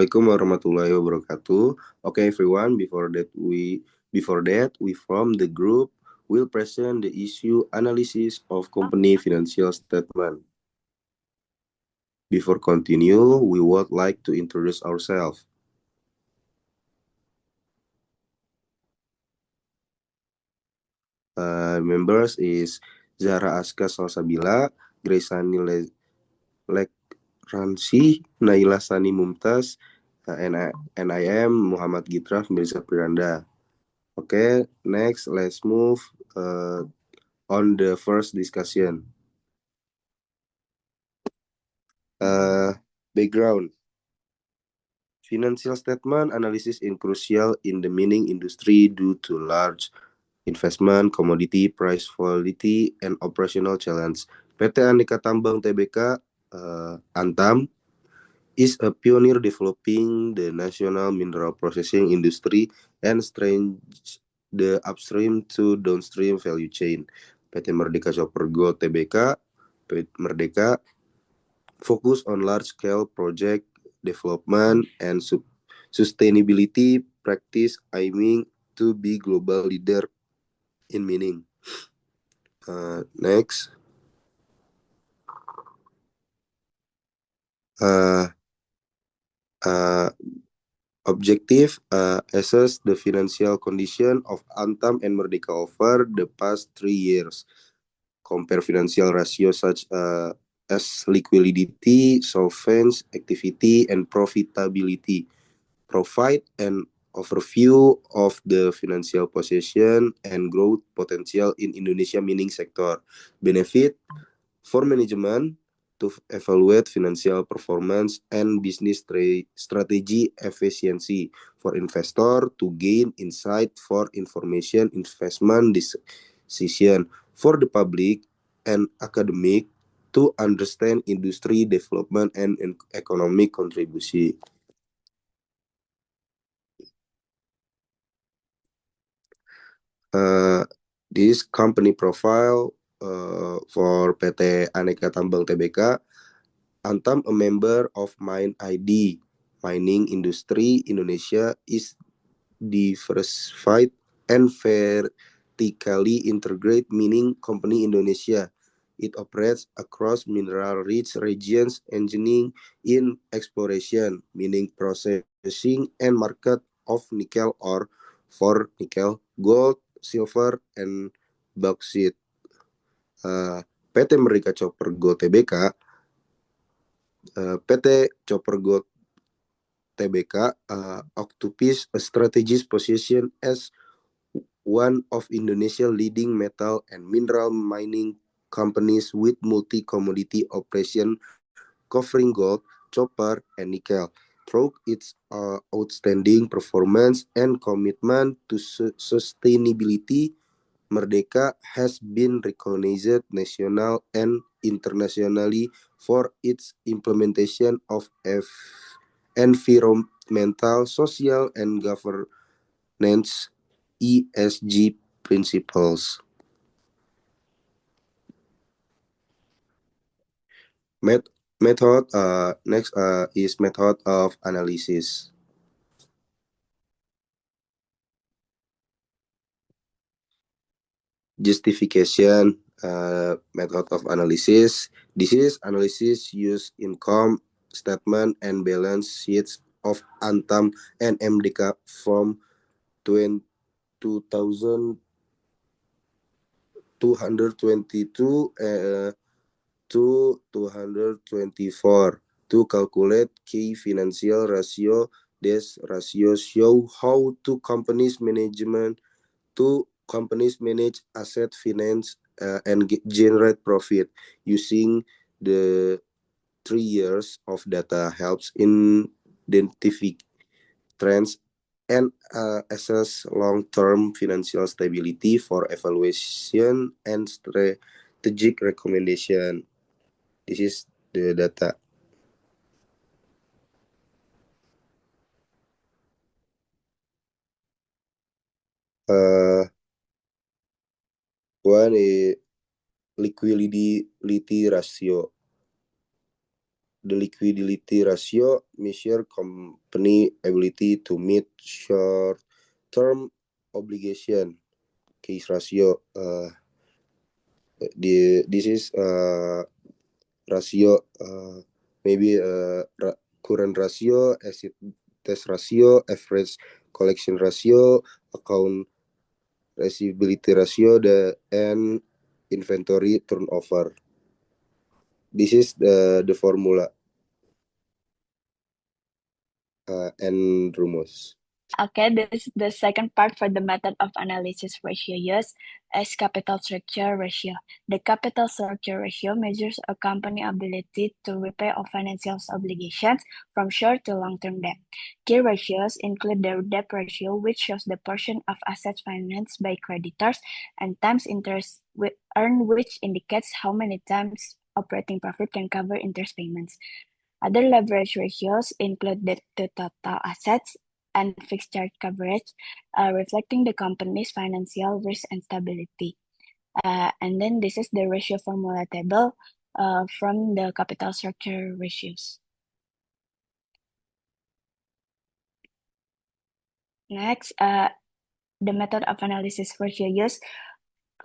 Assalamualaikum warahmatullahi wabarakatuh. Okay, everyone. Before that, we from the group will present the issue analysis of company financial statement. Before continue, we would like to introduce ourselves. Members is Zahra Aska Salsabila, Graysani Lekransi, Naila Sani Mumtaz, and I am Muhammad Gitraf Mirza Piranda. Okay, next let's move on the first discussion. Background. Financial statement analysis is crucial in the mining industry due to large investment, commodity price volatility, and operational challenge. PT Aneka Tambang Tbk Antam is a pioneer developing the national mineral processing industry and strengthens the upstream to downstream value chain. PT Merdeka Copper Gold Tbk Merdeka focus on large-scale project development and sustainability practice aiming to be global leader in mining. Next. Objective assess the financial condition of Antam and Merdeka over the past 3 years. Compare financial ratios such as liquidity, solvency, activity, and profitability. Provide an overview of the financial position and growth potential in Indonesia mining sector. Benefit for management to evaluate financial performance and business strategy efficiency. For investor to gain insight for information investment decision. For the public and academic to understand industry development and economic contribution. This company profile for PT Aneka Tambang Tbk, Antam a member of Mine ID. Mining industry Indonesia is diversified and vertically integrated mining company Indonesia. It operates across mineral-rich regions, engineering in exploration, mining processing, and market of nickel ore for nickel, gold, silver, and bauxite. PT Merdeka Copper Gold Tbk, PT Copper Gold Tbk occupies a strategic position as one of Indonesia's leading metal and mineral mining companies with multi-commodity operation covering gold, copper, and nickel. Through its outstanding performance and commitment to sustainability, Merdeka has been recognized national and internationally for its implementation of environmental, social, and governance ESG principles. Method next is method of analysis. Justification method of analysis. This is analysis use income statement and balance sheets of Antam and Merdeka from 2222 to 224 to calculate key financial ratio. This ratio show how two companies manage asset finance and generate profit. Using the 3 years of data helps in identify trends and assess long-term financial stability for evaluation and strategic recommendation. This is the data. One is liquidity ratio. The liquidity ratio measure company ability to meet short-term obligation. Case ratio. This is ratio, maybe current ratio, asset test ratio, average collection ratio, account receivability ratio, and inventory turnover. This is the formula and rumus. Okay, this is the second part for the method of analysis ratio used as capital structure ratio. The capital structure ratio measures a company's ability to repay of financial obligations from short to long-term debt. Key ratios include the debt ratio, which shows the portion of assets financed by creditors, and times interest earned, which indicates how many times operating profit can cover interest payments. Other leverage ratios include debt to total assets and fixed charge coverage, reflecting the company's financial risk and stability. And then this is the ratio formula table from the capital structure ratios. Next, the method of analysis ratio used,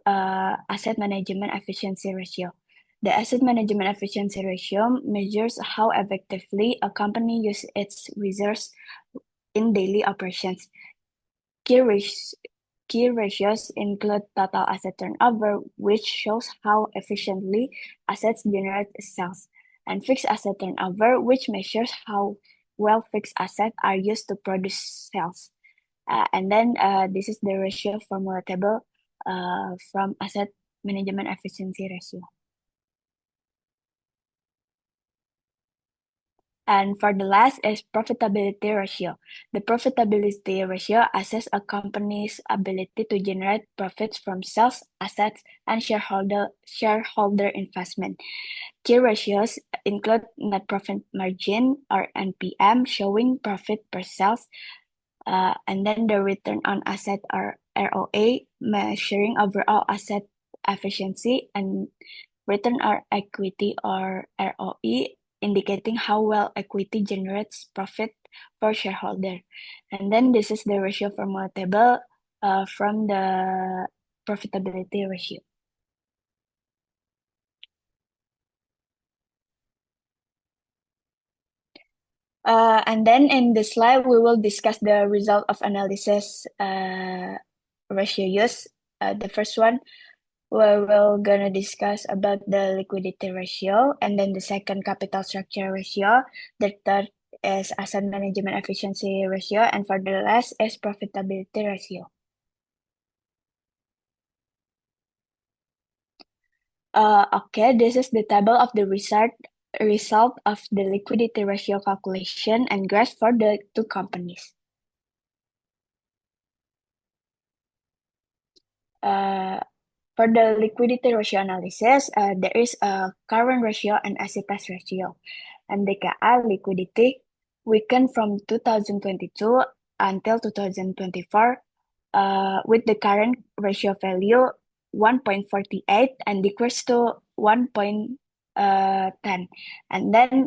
asset management efficiency ratio. The asset management efficiency ratio measures how effectively a company uses its reserves in daily operations. Key ratios include total asset turnover, which shows how efficiently assets generate sales, and fixed asset turnover, which measures how well fixed assets are used to produce sales. And then this is the ratio formula table from asset management efficiency ratio. And for the last is profitability ratio. The profitability ratio assesses a company's ability to generate profits from sales, assets, and shareholder investment. Key ratios include net profit margin or NPM, showing profit per sales, and then the return on asset or ROA, measuring overall asset efficiency, and return on equity or ROE, indicating how well equity generates profit for shareholder. And then this is the ratio formula table from the profitability ratio. And then in the slide, we will discuss the result of analysis ratio use. The first one, we're gonna discuss about the liquidity ratio, and then the second capital structure ratio. The third is asset management efficiency ratio, and for the last is profitability ratio. Okay, this is the table of the result of the liquidity ratio calculation and graph for the two companies. For the liquidity ratio analysis, there is a current ratio and asset test ratio. MDKA liquidity weakened from 2022 until 2024 with the current ratio value 1.48 and decreased to 1.10. And then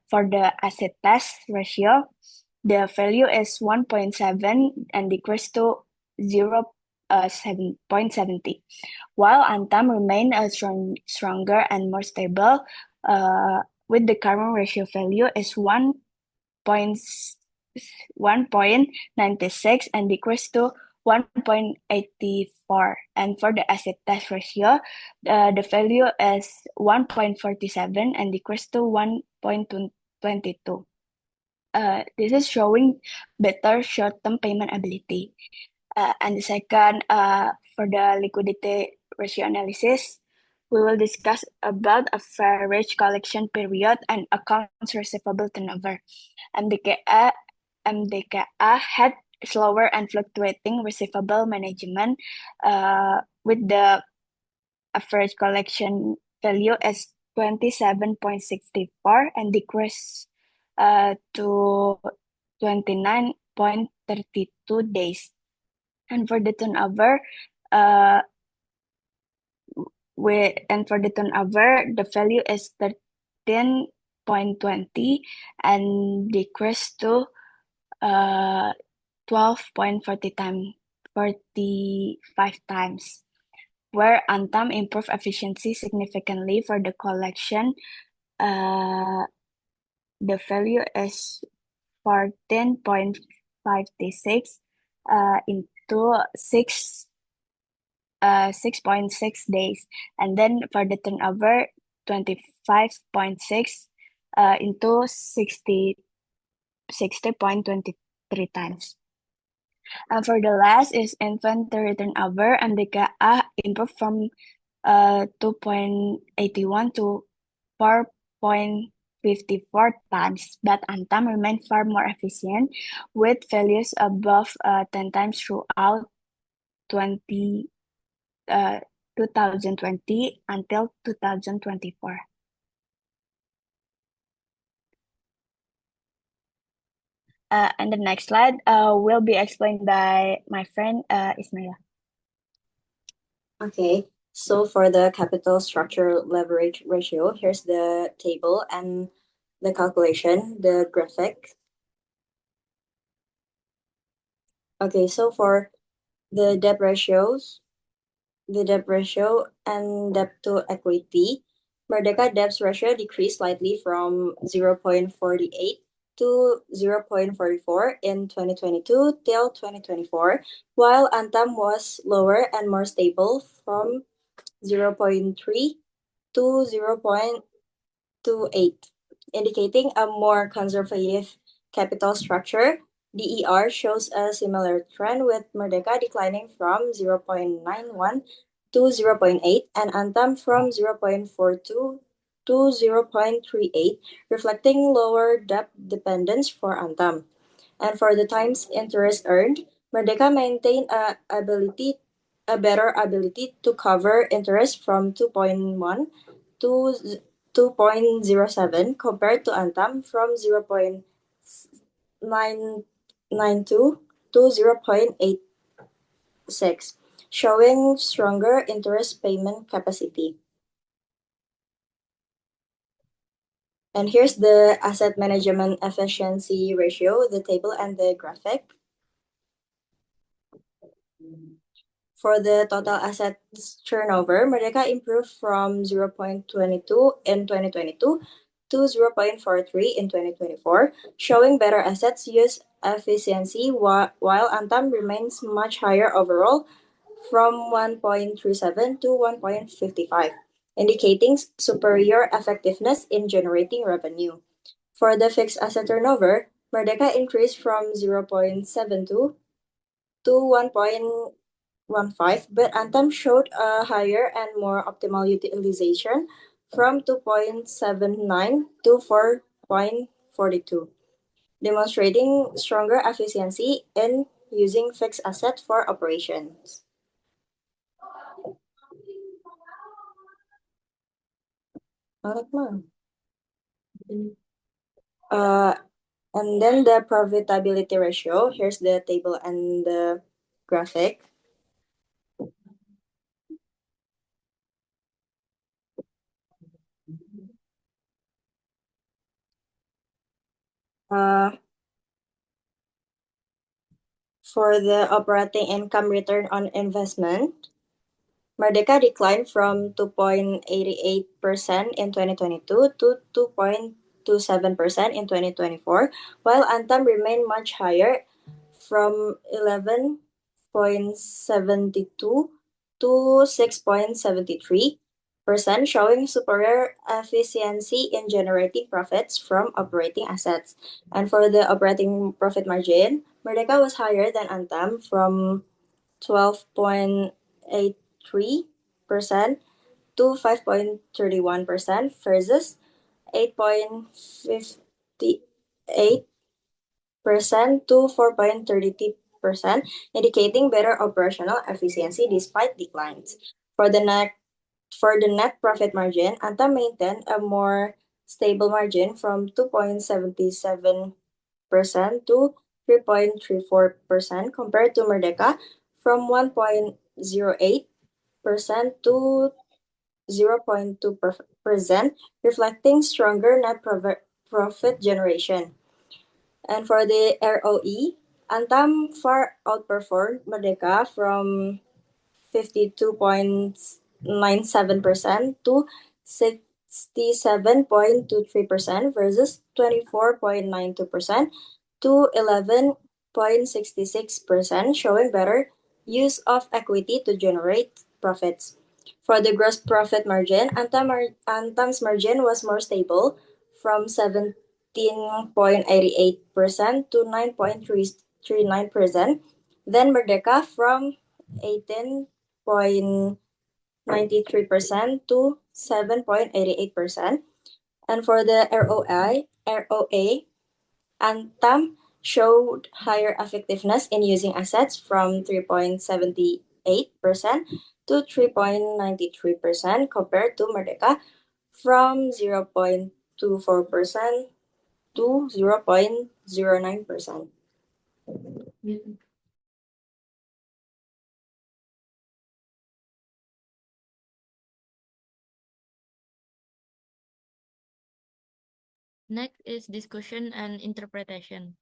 for the asset test ratio, the value is 1.7 and decreased to 0.70. While Antam remain stronger and more stable, with the current ratio value is 1.96 and decreased to 1.84. And for the asset test ratio, the value is 1.47 and decreased to 1.22. This is showing better short-term payment ability. And the second, for the liquidity ratio analysis, we will discuss about average collection period and accounts receivable turnover. MDKA had slower and fluctuating receivable management with the average collection value as 27.64 and decreased to 29.32 days. And for the turnover, the value is 13 12.20 and decreased to 12.45 times, where Antam improved efficiency significantly for the collection. The value is 14.56 into 6.6 days, and then for the turnover 25.6 into 60.23 times. And for the last is inventory turnover, and the GA improved from 2.81 to 4.54 times, but Antam remained far more efficient with values above 10 times throughout 2020 until 2024. And the next slide will be explained by my friend Ismail. Okay, so for the capital structure leverage ratio, here's the table and the calculation, the graphic. Okay, so for the debt ratio and debt to equity, Merdeka debts ratio decreased slightly from 0.48 to 0.44 in 2022 till 2024, while Antam was lower and more stable from 0.3 to 0.28, indicating a more conservative capital structure. DER shows a similar trend with Merdeka declining from 0.91 to 0.8 and Antam from 0.42 to 0.38, reflecting lower debt dependence for Antam. And for the times interest earned, Merdeka maintained a better ability to cover interest from 2.1 to 2.07 compared to Antam from 0.992 to 0.86, showing stronger interest payment capacity. And here's the asset management efficiency ratio, the table and the graphic. For the total assets turnover, Merdeka improved from 0.22 in 2022 to 0.43 in 2024, showing better assets use efficiency while Antam remains much higher overall from 1.37 to 1.55, indicating superior effectiveness in generating revenue. For the fixed asset turnover, Merdeka increased from 0.72 to 1.15, but Antam showed a higher and more optimal utilization from 2.79 to 4.42, demonstrating stronger efficiency in using fixed asset for operations. And then the profitability ratio. Here's the table and the graphic. For the operating income return on investment, Merdeka declined from 2.88% in 2022 to 2.27% in 2024, while Antam remained much higher from 11.72 to 6.73%, showing superior efficiency in generating profits from operating assets. And for the operating profit margin, Merdeka was higher than Antam from 12.83% to 5.31% versus 8.58% to 4.32%, indicating better operational efficiency despite declines. For the net profit margin, Antam maintained a more stable margin from 2.77% to 3.34% compared to Merdeka from 1.08% to 0.2%, reflecting stronger net profit generation. And for the ROE, Antam far outperformed Merdeka from 52.97% to 67.23% versus 24.92% to 11.66%, showing better use of equity to generate profits. For the gross profit margin, Antam's margin was more stable from 17.88% to 9.39%, then Merdeka from 18.93% to 7.88%. And for the ROA, Antam showed higher effectiveness in using assets from 3.78% to 3.93% compared to Merdeka from 0.24% to 0.09%. Next is discussion and interpretation.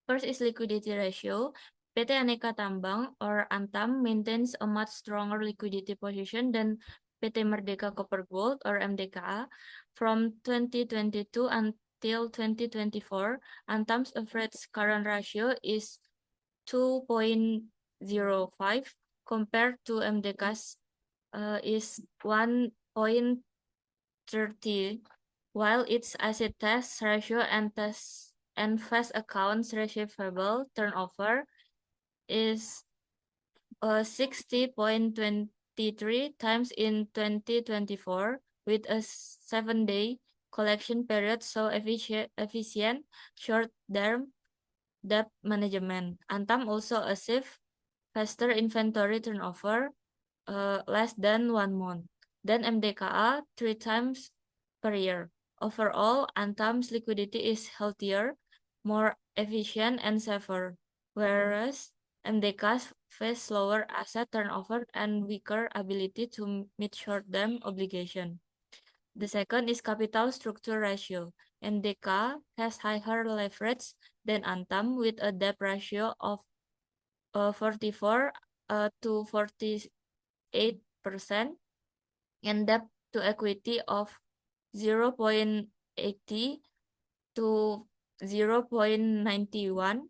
First is liquidity ratio. PT Aneka Tambang or Antam maintains a much stronger liquidity position than PT Merdeka Copper Gold or MDKA. From 2022 until 2024, Antam's average current ratio is 2.05 compared to MDKA's is 1.30, while its asset test ratio and fast accounts receivable turnover is 60.23 times in 2024, with a 7-day collection period, so efficient short-term debt management. Antam also achieved faster inventory turnover, less than 1 month, than MDKA 3 times per year. Overall, Antam's liquidity is healthier, more efficient, and safer, whereas MDKA face slower asset turnover and weaker ability to meet short-term obligation. The second is capital structure ratio. MDKA has higher leverage than Antam with a debt ratio of 44 to 48% and debt to equity of 0.80 to 0.91,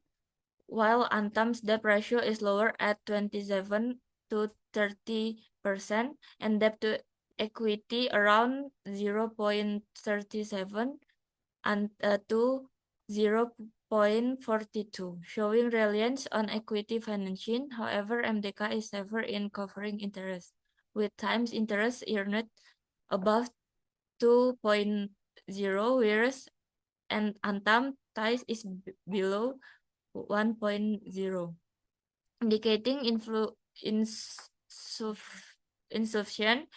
while Antam's debt ratio is lower at 27 to 30% and debt to equity around 0.37 and to 0.42, showing reliance on equity financing. However, MDKA is safer in covering interest, with times interest earned above 2.0, whereas Antam ties is below 1.0, indicating insufficient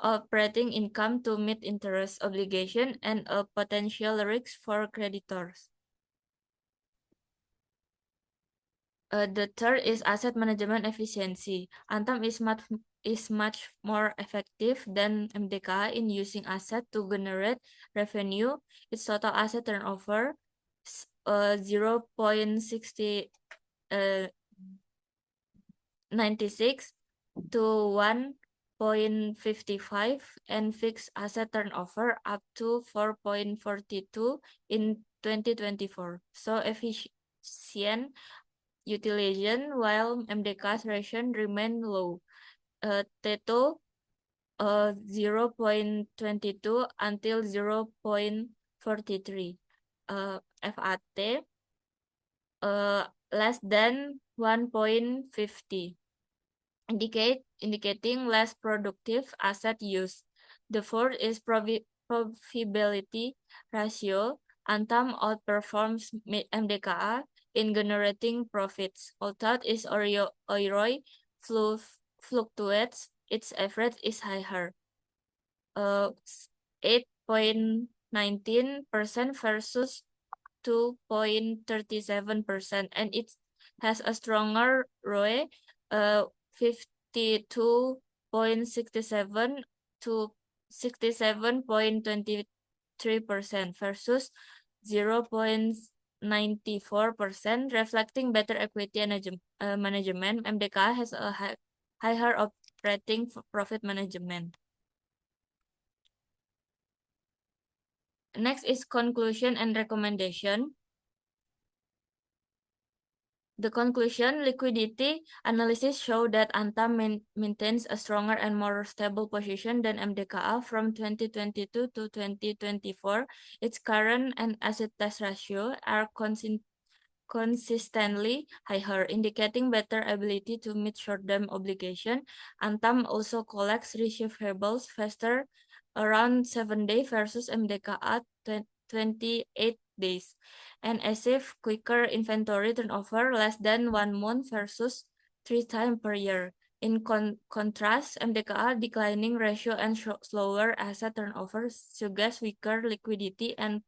operating income to meet interest obligation and a potential risk for creditors. The third is asset management efficiency. Antam is much more effective than MDKA in using asset to generate revenue. Its total asset turnover 0.96 to 1.55 and fixed asset turnover up to 4.42 in 2024. So efficient utilization while MDKA's ratio remain low. T2 0.22 until 0.43. FAT less than 1.50, indicating less productive asset use. The fourth is profitability ratio. Antam outperforms MDKA in generating profits. Although its ROI fluctuates, its average is higher. 8.19% versus 2.37%, and it has a stronger ROE 52.67 to 67.23% versus 0.94%, reflecting better equity management. MDKA has a higher operating profit management. Next is conclusion and recommendation. The conclusion, liquidity analysis show that Antam maintains a stronger and more stable position than MDKA from 2022 to 2024. Its current and asset test ratio are consistently higher, indicating better ability to meet short-term obligation. Antam also collects receivables faster, around 7 days versus MDKA 28 days, and achieve quicker inventory turnover, less than 1 month versus 3 times per year. In contrast, MDKA declining ratio and slower asset turnover suggests weaker liquidity and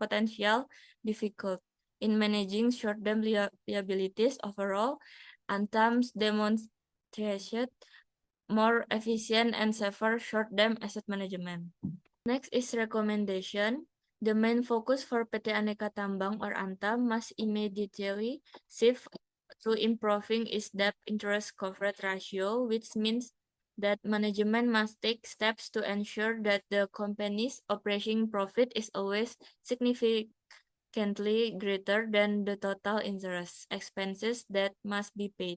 potential difficult in managing short-term liabilities. Overall, Antam's demonstrated more efficient and safer short-term asset management. Next is recommendation. The main focus for PT Aneka Tambang or Antam must immediately shift to improving its debt interest coverage ratio, which means that management must take steps to ensure that the company's operating profit is always significantly greater than the total interest expenses that must be paid.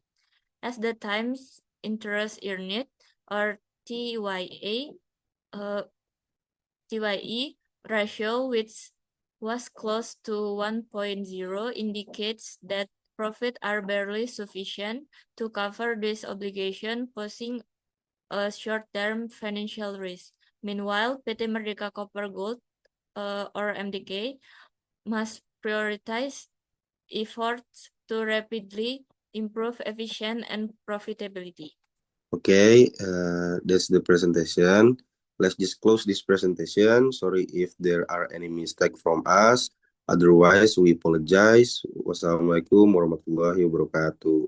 As the times interest earned or TYE ratio, which was close to 1.0, indicates that profits are barely sufficient to cover this obligation, posing a short-term financial risk. Meanwhile, PT Merdeka Copper Gold or MDK must prioritize efforts to rapidly improve efficiency and profitability. Okay, that's the presentation. Let's just close this presentation. Sorry if there are any mistake from us. Otherwise, we apologize. Wassalamualaikum warahmatullahi wabarakatuh.